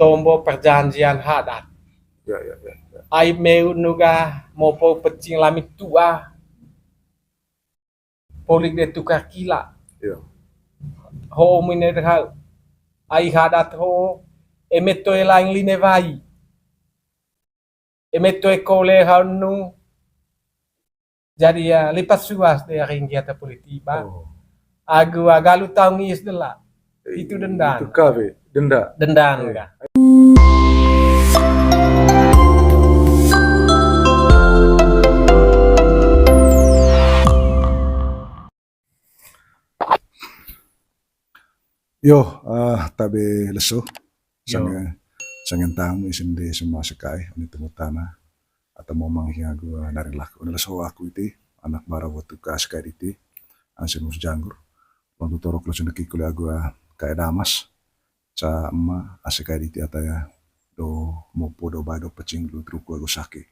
tombo perjanjian hadat. Ya. Ai meu nuga mopo pecing lamit tua. Polik de tukar kila. Ya. Ho mine ha ai hadat ho emeto elaing line vai. Emeto ekole hanu jadi ya lipat suas de ringgiata politiba. Oh. Agu agalu taungis dela. Itu dendan. Itu kafe, denda. Dendan ka. Yo, tabe leso. Sangen tamu isinde semua sekai oni temutana atau mau manghiya gua narilak. Oni leso aku iti anak bara waktu ka sekai iti ansin mus janggur. Waktu torok leso neki kuliah gua kayak damas. Ca emma asekai iti ataya do mopo do bado pecing lu truku aku sake.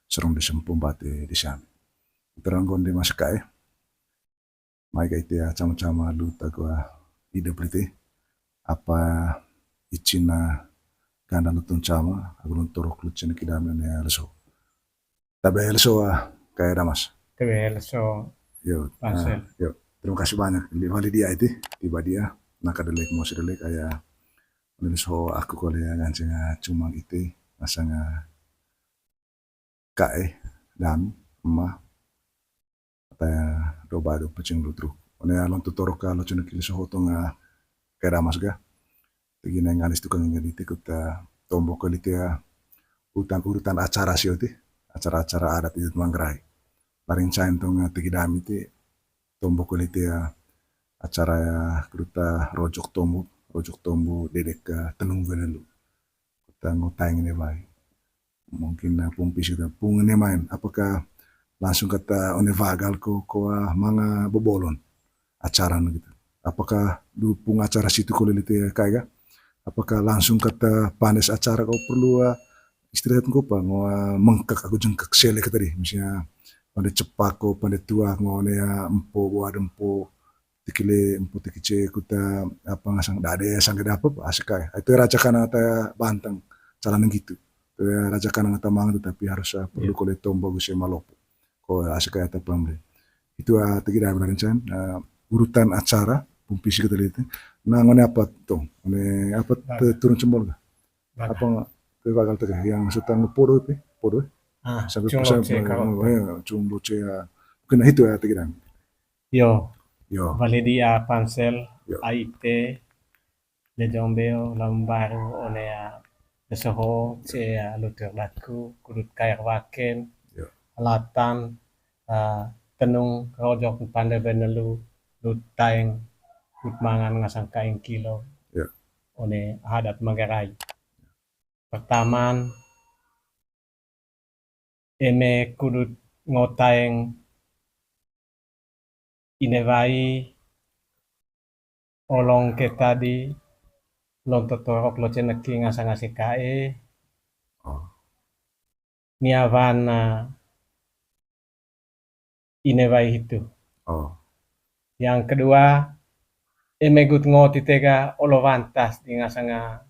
Serong disempum bate di sana. Teranggon di masekai. Mai ka iti cama-cama lu ta gua ide plite apa ichina ganda nutun chama agun torok luchin kidame ne leso tabe leso kayak damas Tebel so yo Marcel. yo terima kasih banyak wali dia itu tiba dia nakadelek mo sidelek kayak leso aku kole ngancing cuma itu masanga kae dan ma ta do bado pecing lutru one alon tutorok ka luchin kileso hotonga kayak damas ga begini ngalis tukang ngeliti kita tombok kelitia urutan acara sih itu acara-acara adat itu Manggarai paling cain tong tigidami itu tombok kelitia acara kita rojok tombo dedek tenung velelu kita ngutang ini baik mungkin pumpis kita pung ini main apakah langsung kata one vagal ko manga bobolon acara gitu apakah dupung acara situ kelitia kayak apakah langsung kata panes acara kau perlu istirahat kau apa mau mengkak aku jengkak sele tadi misalnya pada cepak kau pada tua ngone empo buat empo tikile empo tikice kuta apa ngasang dade sangga dapat asekai itu raja kana ta bantang calon gitu itu raja kana ngata mang tapi harus perlu kau tombo bisa malopo kau asekai ta pamle itu tiga dari rencana urutan acara pumpisi kita lihat nah ngone apa tuh ngone apa turun cembol gak apa bakal tega yang setang podo sampai cung loce mungkin itu ya tiga Yo yo Valedia Pansel yo Aite Le Jombeo Lambaru Onea Lesoho Cea Lutur Latku Kudut Kayak Waken yo Alatan Tenung Rojok Pandai Benelu Lutaing Mangan ngasang kain kilo yo one hadat Manggarai. Pertaman eme kudut ngotaeng inevai olong ke tadi lon totorok lo ceneki ngasang ngasih kae oh niavana inevai itu. oh Yang kedua emegut ngoti tega olovantas di ngasanga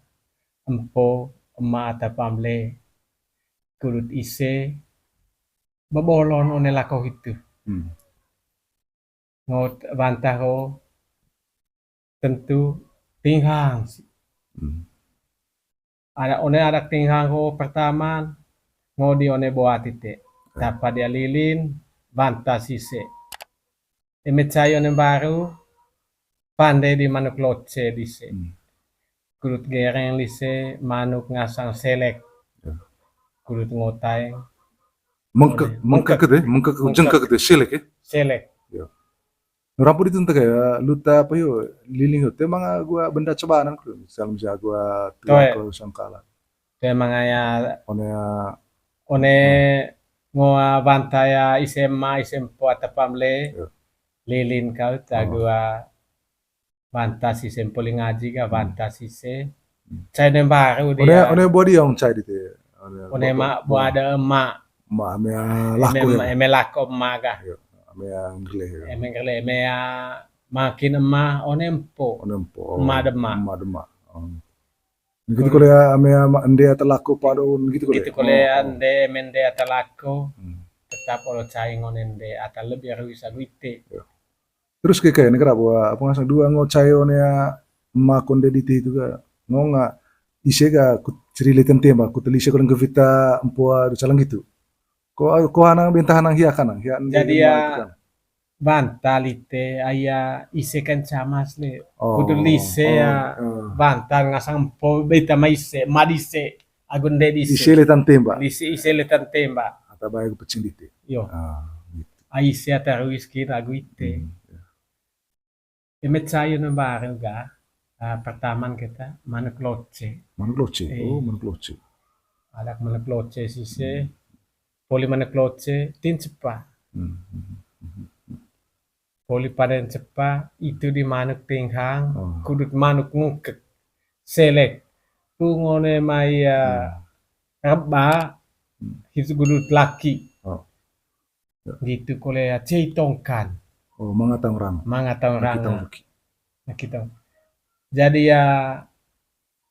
empo ema ata pamle kulut ise babolon one lako itu ngot bantah ko tentu tinghang ada tinghang ko pertama ngodi one boat ite dapat dia lilin bantah sise emet sayo ne baru pandai di manuk loce dise kulut gereng lise manuk ngasang selek kulut ngotai mengkak jengkak itu silek ya selek Rampur itu entah kayak luta apa yo liling itu emang gua benda cobaan kan misalnya gua tua kalau sangkala emang ya one ngoa bantaya isema isempo atapamle lilin kau tagua bantas isem poli ngaji ka bantas ise cai nem baru dia one body yang cai itu one mak buada emak me laku eme lako maga me ngle eme makin emah one empo emak demak Gitu kalau ya ame ande atalaku padon gitu kalau. Gitu kole ande mende atalako Hmm. tetap olo cai ngonende atal lebih harus aguite. Terus kayak negara apa ngasang dua ngocayo ya makonde dite itu ga ngonga isega ku cerilitan tema ku telisha ko ng vita empua do calang gitu. Ko hanang bentahan nang hiya kanang hiya ande Jadi ma ya itu kan. bantalite aya ise kan camas le. Kudu lise ya Oh. bantal ngasang po beta maise madise agunde dise. Isele tan temba. Lise ise letan temba. Ata bae ko pecing dite. Yo, Gitu. aise ataruis kira aguite. Emet sayo ng bareng ga pertaman kita manuk loce. Manuk loce. Oh, manuk loce. Alak manuk loce sise. Poli manuk loce tin cepa. Poli paden cepa itu di manuk tinghang kudut manuk ngukek. Selek. Kungone maya reba itu kudut laki. Oh. Gitu kole ceitongkan. Oh, mga tangrang. Mga tangrang. Nakita. Jadi ya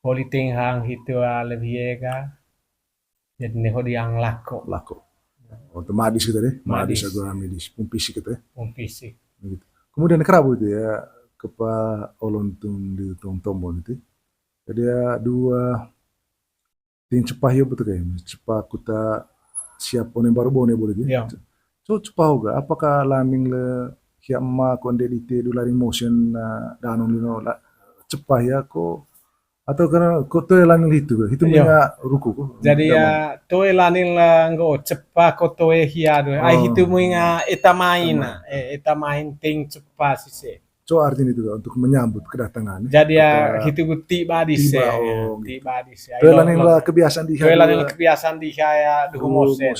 poli tinghang itu lebih ega. Jadi neho diang lako. Lako. Oh, itu madis kita deh. Madis Madis. agak medis. Pumpisi kita. Fisik. Gitu. Kemudian kerabu itu ya kepa olontung di tombon itu. Jadi ya dua ting cepah ya betul kayak cepah kuta siap onen baru bone boleh dia. Ya. So cepah juga. Apakah laning le hiya ma konde dite du laring motion danon lino la cepah ya ko atau karena ko to laning itu itu Ya. punya ruku ko. Jadi ya toe lanin la ngo cepa ko toe hiado. Ai hitu muinga eta main ting cepa sise. So artinya itu untuk menyambut kedatangan. Jadi ya hitu guti badise. Tiba, oh, Ti badise. Itu laning la kebiasaan di Toe lanin kebiasaan di kaya duhumose.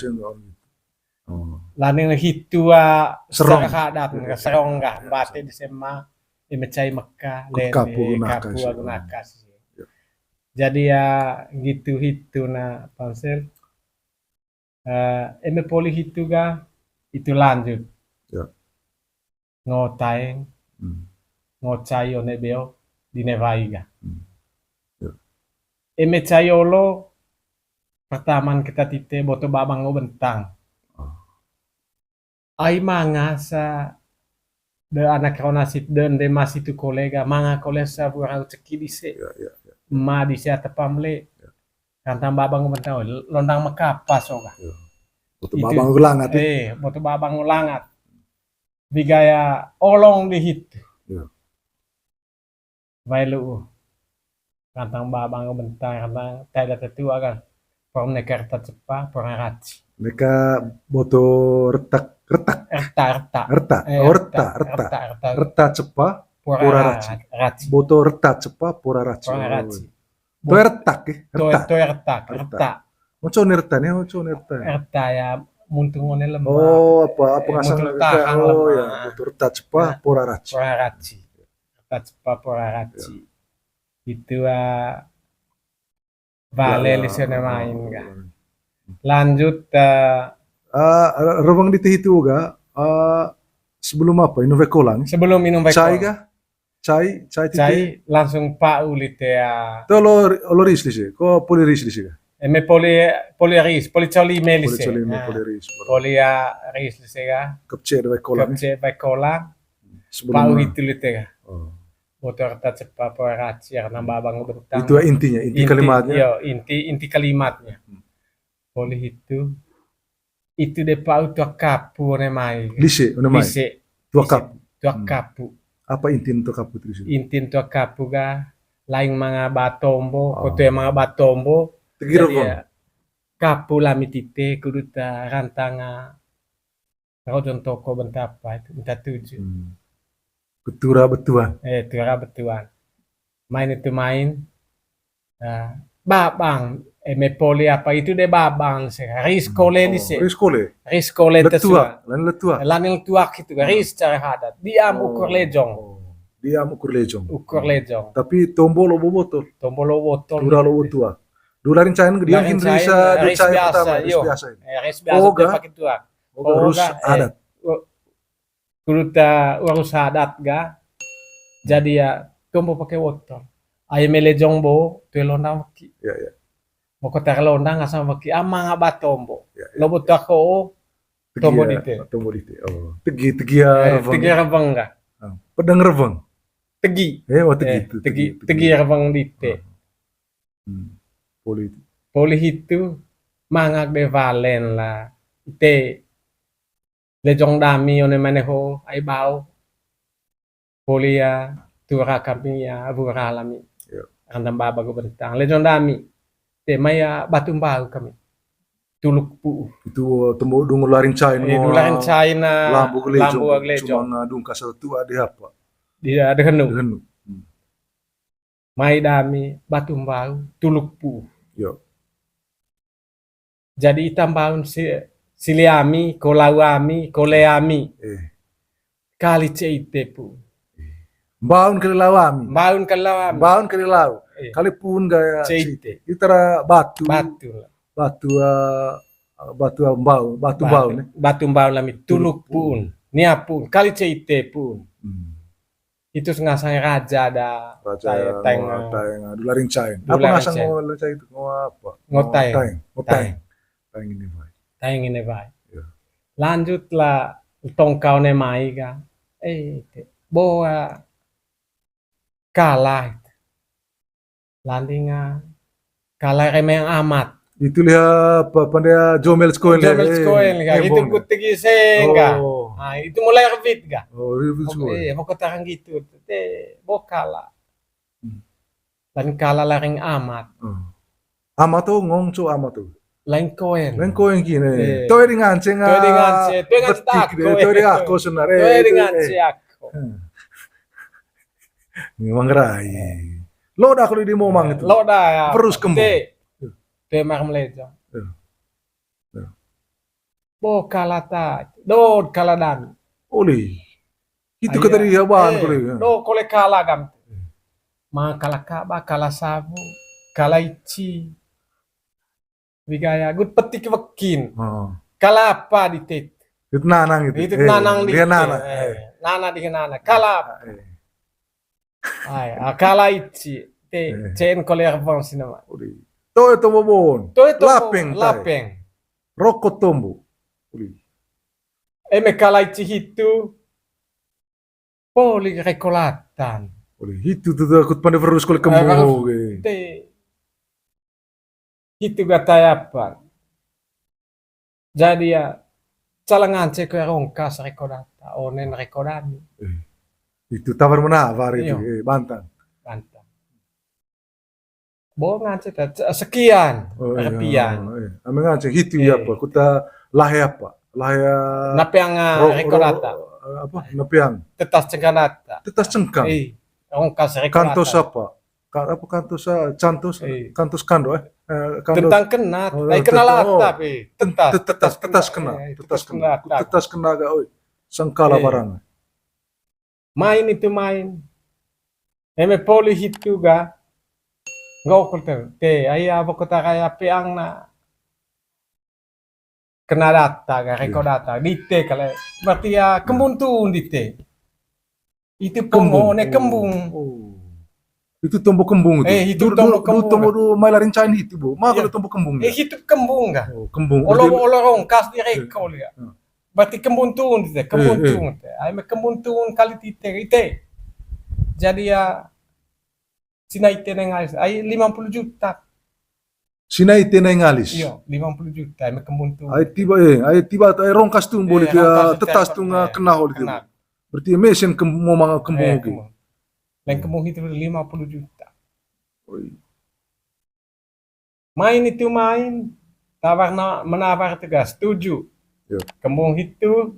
Lanin hitu Serong. hadat serong ga bate di sema imecai Mekah le Kapu kapu nakas. agunakas. Jadi ya gitu hitu na pansel. Eme poli hitu ga itu lanjut. Ya. Ngotaeng ngocayo nebeo di nevaiga. Ya. Eme cayolo pertaman kita tite boto babang ngo bentang. Ai manga sa de anak nasit den de masih tu kolega manga kolesa burau ceki dise. Ya. Ma dise atapamle. Kantang babang ngo bentang londang makapas oga. Untuk babang ulangat. Boto babang ulangat. Bigaya olong di hitu. Ya. Vailu kantang babang ngo bentang kantang tada tetua kan. Pom nekerta cepa poraraci. Mereka boto retak. Reta cepa poraraci. Boto reta cepa poraraci. To retak Retak. Oco nerta nih, oco nerta. Erta ya muntung ngone lemah. Oh, apa ngasang tahan oh lemah. ya, boto reta cepa poraraci. Reta cepa poraraci. Itu vale lisene main ga. Lanjut Rebang di itu ga sebelum apa? Inove kolang. sebelum minum baik. Cai ga? Cai Cai langsung pak ulite ya. To lo ris lisi. Ko poli ris lisi ga? Eme poli ris, poli coli melise. Poli ris. Poli ris lise ga. Kapce de kolang. Kapce baik kolang. Pak Sebelum ulitu lite ga. oh. Motor ta cepa poraraci karena babang bentang. Itu intinya, inti kalimatnya. Yo, inti kalimatnya. Poli itu de pau tua kapu ne mai. Lise, una mai. Lise. Tua kapu. Tua kapu. Apa inti tua kapu itu? Intin tua kapu ga lain mga batombo, koto yang mga batombo. Tegiro Jadi ya, kapu lamitite kudu ta rantanga. Rodon toko bentapa itu minta tujuh. Ketura betuan. Tura betuan. Main itu main. Babang. Me poli apa itu de babang sih. Riskole ni sih. Riskole Letua. Lain letua. Lain letua gitu. Ris cara hadat. Diam ukur lejong. Diam ukur lejong. Ukur lejong. Tapi tombol lo botol. Tombol lo botol. Tura lo botua. Dularin cain dia hin risa de cain pertama. Ris biasa. Ris biasa pakai tua. Urus adat. Kuruta urus adat ga. Jadi ya tombol pakai botol. Ay mele jongbo tu londa waki. Ya, ya. Mo kota londa ngasa waki ama ngaba tombo. Ya, ya. Lobo tako tombo dite. Tombo dite. Oh, tegi ya revang. Tegi rebang ga. Pedang revang. Tegi. Tegi. Tegi rebang dite. Politik. Poli itu mangak de valen la. Ite le jong dami one maneho ay bau. Poli ya tura kami ya abura alami. Ya. Randam baba go bentang. Le jong dami. Te maya batu bau kami. Tuluk pu. Itu temu dung laring cain Dularin China lambu gelejo. gelejo. Cuma dung kasal tu ada apa? Dia ada henu. Genu. Mai dami batu bau tuluk pu. Yo. Jadi itam baun siliami, kolawami, koleami. Kali ceite pu. Baun kelilawami. Baun kalawami. Baun kelilaw. Kali pun gaya Ceite. Itara batu. Batu. Batu bau nih. Batu bau lami tuluk pun. Nia pun. Kali ceite pun. Itu sengasang raja ada. Raja tayang dularing cain. Apa Dularing ngasang cain. ngol cain itu apa? Ngotayang. Tayang ini baik. Tayang ini baik. Ya. Lanjutlah tongkau ne mai ga. Boa kalah. Landinga kalah remeng amat. Itu lihat pandai Jomel Skoen. Jomel Skoen ga. Itu kutigi senga. Nah, itu mulai revit ga. Oh, revit Skoen. Mau katakan gitu. Bo kalah. Dan kalah laring amat. Amat tuh ngongco amat tuh. Lain koen. Lain koen gini. Toy dengan ceng. Toy dengan aku. Toy dengan aku sebenarnya. Toy dengan aku. Memang rai. Lo dah kalau di momang itu. Lo dah ya. Terus kembung. Temar meleja. Bo kalata. Do kaladan. Oleh. Itu kata dia bahan kole. Do kole kala gam. Ma kala kaba kala sabu. Kala ici. Bigaya good petik wekin. Kala apa di tit. Itu nanang itu. Itu nanang di. Dia nanang. Nana di nana. Kala. Ay, kala ici. Cen kole ervan sinema. Toy tombo bon. Lapeng. Rokok tombo. Me kala ici hitu. Poli rekolatan. Hitu tuh aku pandai terus kole kembung. Itu gata apa? Jadi ya calangan cek rongkas rekodata, onen rekodani. Itu tawar menawar itu, Bantan. Bongan cek sekian rupiah. Ame ngance hitu ya apa? Kuta lahe apa? Lahe napiang rekodata. Apa? Napiang. Tetas cengkanata. Tetas cengkang. Rongkas rekodata. Kantos apa? Apa kantos cantos? Kantos kando tentang kena, kenal tapi tetas kena gak oi sengkala barang. Main itu main. Poli hitu ga. Ngokol te ayah kota kaya piang na kena data ga rekodata dite kale berarti ya kembun dite. Itu pengone kembung. Itu tombok kembung itu. Itu tombok kembung. Tombok mai larin cain itu, Bu. Ma kalau tombok kembung. Itu kembung ga. Kembung. Olorong kas di rekol ya. Berarti kembun tuun dite, kembun tuun. Ai me kembun tuun kali ite. Jadi ya sinaite nengalis. Ai 50 juta. Sinaite nengalis. Iya, 50 juta ai me kembun tuun. Ai tiba rongkas tuun boleh dia tetas tuun kena hol itu. Berarti mesin mau manga kembung. Lain kembung itu 50 juta. Main itu main. Menawar tegas. Setuju. Kembung itu.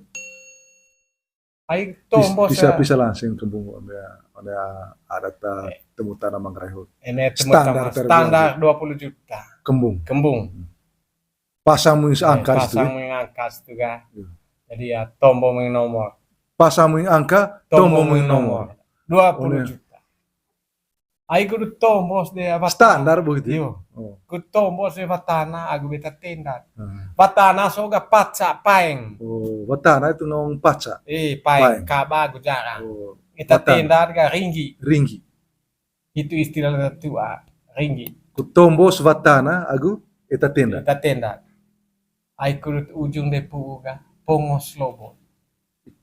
Ay tombo bisa langsung kembung. Ada temu tanah mangrehut. Standar 20 juta. Kembung. Pasang angka itu kan. Jadi ya tombo nomor. Pasang angka, tombo nomor. 20 juta. Ai kudu tombos de standar begitu. Iyo. Kudu tombos de watana agu beta tenda. Watana soga paca paeng. Watana itu nong paca. Paeng kaba agu jarang. Kita tenda ga ringgi. Itu istilah tua ringgit. Kutombo svatana agu eta tenda. Kita tenda. Ai kurut ujung de puga pongos lobo.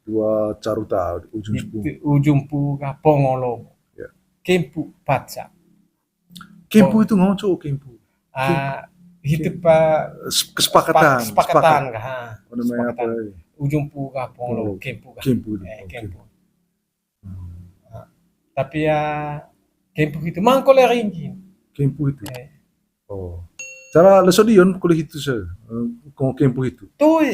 Dua caruta ujung sepuluh. Itu ujung puga pongo lobo. Ya. Kempu paca. Kempu itu ngomong cowok kempu. Itu pa Kesepakatan. kesepakatan kah? Apa namanya apa? Ujung puga pongo lobo kempu kah? Kempu itu. Kempu. Tapi ya kempu itu mangkole ringgit. Kempu itu. Eh. Oh. Cara lesodion kulit itu saya. Kong kempu itu. Tuh.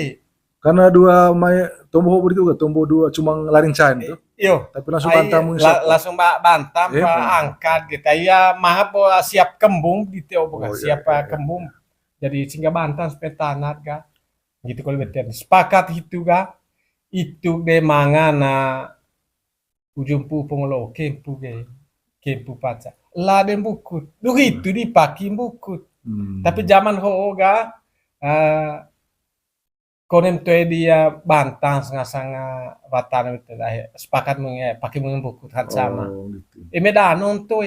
Karena dua mai tombo hobo itu kan tombo dua cuma larincain tuh. Yo. Tapi langsung bantam langsung bantam angkat gitu. Ya maha po siap kembung gitu bukan siap kembung. Jadi sehingga bantam sepetanat ga. Gitu kalau betul. Sepakat itu ga. Itu de mangana ujung pu pengolo kempu ge. Kempu paca. Laden bukut. Duh itu dipakai bukut. Tapi zaman hoga konem tuh dia bantang sanga watan itu sepakat pakai bukut han sama. Gitu. Medanon tuh.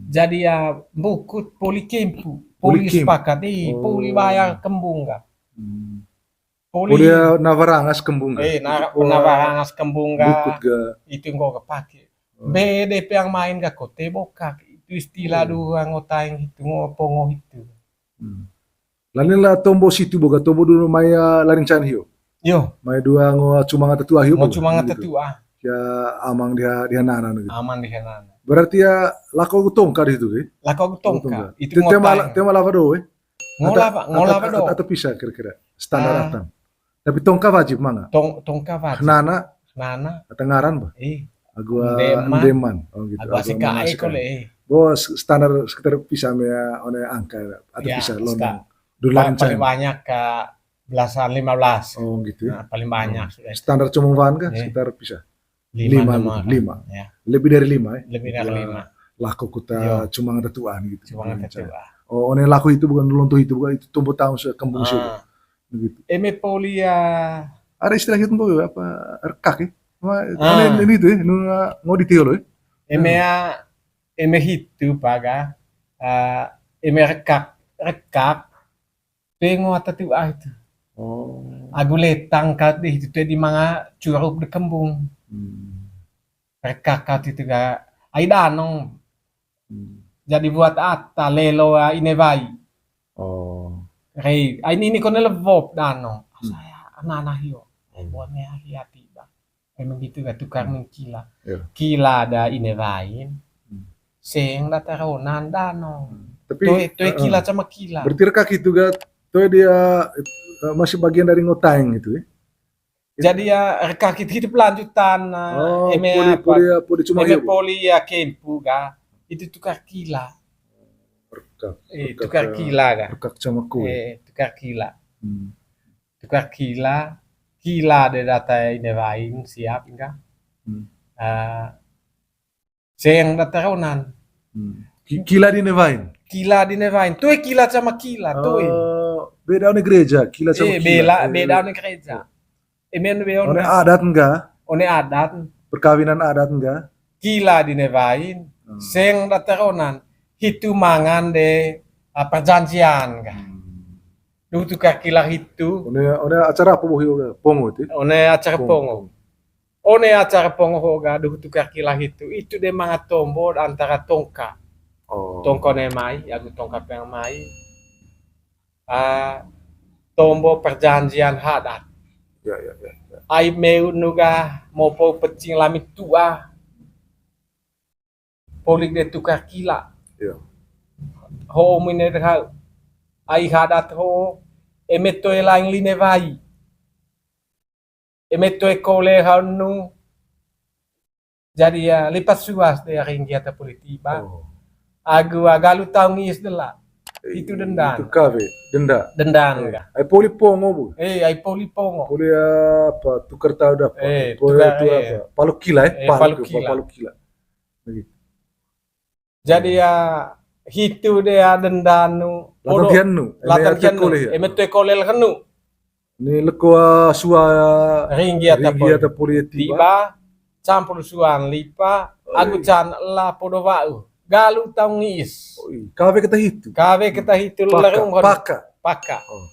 Jadi ya bukut poli kempu, poli sepakat poli bayar kembung ga. Poli navarangas kembung ga. Navarangas kembung ga. Bukut ga. Itu enggak kepake. BDP yang main ga kote bokak. Itu istilah dua ngotang itu ngopongo itu. Lain lah tombo situ boga tombo dulu maya larincan hiyo. Yo. Maya dua cuma ngata tua hiyo. Cuma ngata tua. Ya amang dia nana gitu. Aman dia nana. Berarti ya lako tongka di situ kan? Lako tongka. Itu tema lava do Ngolava do. Atau pisah kira-kira standar atang. Tapi tongka wajib mana? Tongka wajib. Nana. Atau ngaran ba? Agua Deman. Oh gitu. Agua sikai kole. Bos standar sekitar pisah ya one angka atau pisah londong. Paling banyak ke belasan 15. Oh gitu. Nah, paling banyak sudah. Standar cumuman kan sekitar pisah. 5. Ya. Lebih dari 5 ya. Lebih dari 5. Laku kita cuma ada tuan gitu. Cuma ada tua. Oh, one laku itu bukan lontoh itu bukan itu tumbuh tahun sekembung sih. Begitu. Polia. Ada istilah itu apa? Rekak ya. Ini itu ya, mau ditiul ya. Itu paga. Rekak. Pengo atau tua itu. Oh. Aku letang kat itu di mga curup de kembung. Rekak kat itu ga ai danong. Jadi buat ata lelo inevai. Oh. Rei, ini ko nelevop danong. Saya anak-anak hiyo. Buat me hati ba. Memang gitu ga tukar mengkila. Kila ada inevain. Seng dataronan danong. Tapi itu kila sama kila. Berarti rekak itu ga dia masih bagian dari ngotang gitu ya. Jadi ya rekak itu hidup lanjutan poli ya kempu ga itu tukar kila. Tukar kila ga. Rekak sama kue. Tukar kila. Tukar kila de data inevain siap enggak? Seng data ronan. Kila di nevain. Kila di nevain. Tuh kila sama kila tuh. Beda one gereja, kila sama kila. Beda one gereja. One adat enggak? One adat. Perkawinan adat enggak? Kila di nevain. Seng dataronan. Hitu mangan de perjanjian enggak? Duh tukar kila hitu. One acara apa boh pongo itu? One acara pongo. One acara pongo hoga duh tukar kila hitu. Itu de mga tombo antara tongka. Tongko ne mai, aku tongka peng mai. Tombo perjanjian hadat. Ya. Ai meu nuga mopo pecing lamit tua. Polik de tukar kila. Ya. Ho mine ha ai hadat ho emeto elaing linevai. Emeto ekole hanu. Jadi ya lipat suas de ringgiata politiba. Aku agalu tahu ngis dela. Itu dendan. Itu kafe, denda. Dendan enggak? Ai poli pongo bu. Ai poli pongo. Poli apa? Tukar tahu dapat. Poli itu apa? Paluk kila Paluk kila. Begitu. Jadi ya hitu dia dendanu. Latan kianu. Emete kolel kanu. Ni lekwa sua ringgi atau poli tiba campur suan lipa, aku can la podo wau. Galu tau ngis. Oi, kawe kita hitu. Kawe kita hitul Paka, larung paka. paka. Oh.